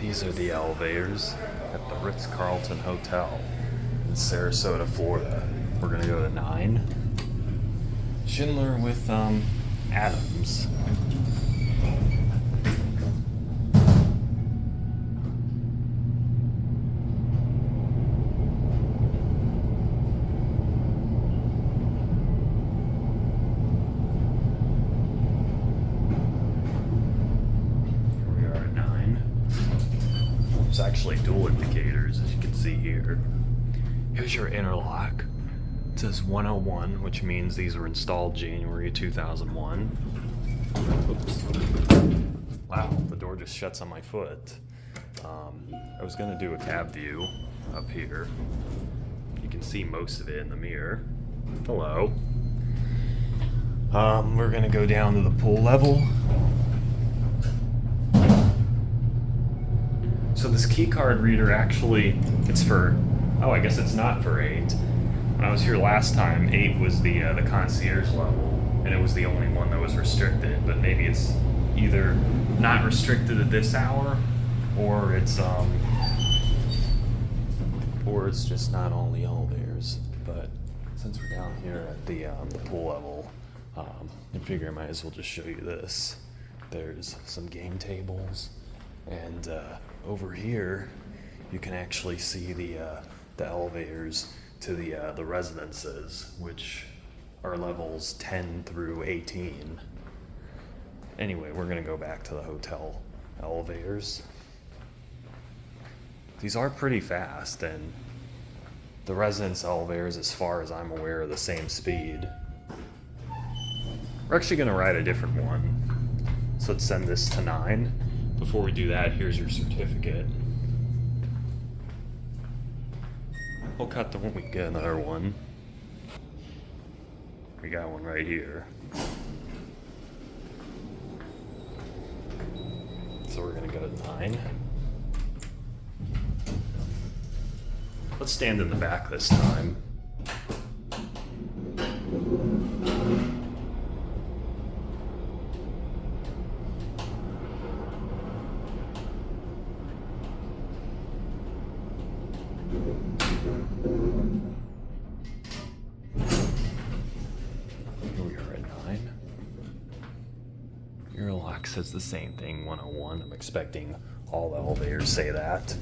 These are the elevators at the Ritz-Carlton Hotel in Sarasota, Florida. We're gonna go to 9. Schindler with Adams. There's actually dual indicators, as you can see here. Here's your interlock. It says 101, which means these were installed January 2001. Oops. Wow, the door just shuts on my foot. I was gonna do a cab view up here. You can see most of it in the mirror. Hello. We're gonna go down to the pool level. So this key card reader actually, it's for, oh, I guess it's not for 8. When I was here last time, 8 was the concierge level, and it was the only one that was restricted, but maybe it's either not restricted at this hour, or it's just not on the elevators. But since we're down here at the pool level, I figure I might as well just show you this. There's some game tables, and over here you can actually see the elevators to the residences, which are levels 10 through 18. Anyway, we're gonna go back to the hotel elevators. These are pretty fast, and the residence elevators, as far as I'm aware, are the same speed. We're actually gonna ride a different one, so let's send this to 9. Before we do that, here's your certificate. We'll cut the one, we can get another one. We got one right here. So we're gonna go to 9. Let's stand in the back this time. Here we are at 9. Your lock says the same thing, 101. I'm expecting all the elevators say that.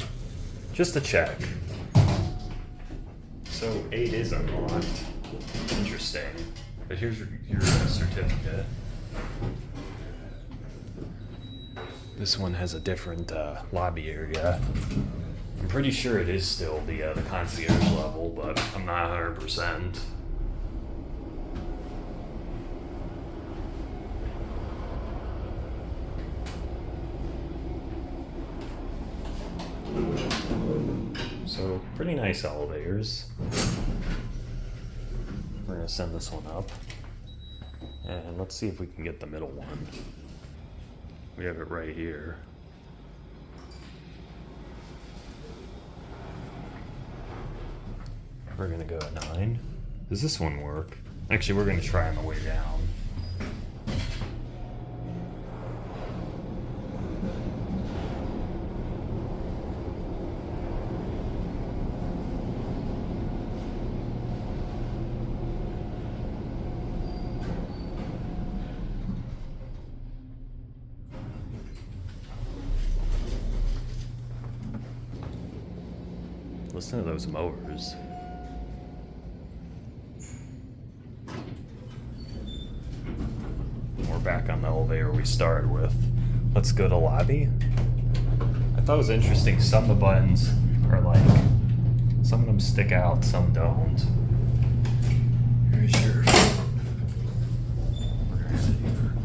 Just to check. So 8 is unlocked. Interesting. But here's your certificate. This one has a different lobby area. I'm pretty sure it is still the concierge level, but I'm not 100%. So, pretty nice elevators. We're gonna send this one up. And let's see if we can get the middle one. We have it right here. We're gonna go at 9. Does this one work? Actually, we're gonna try on the way down. Listen to those motors. We're back on the elevator we started with. Let's go to lobby. I thought it was interesting, some of the buttons are like, some of them stick out, some don't. Here's your, we're gonna head here.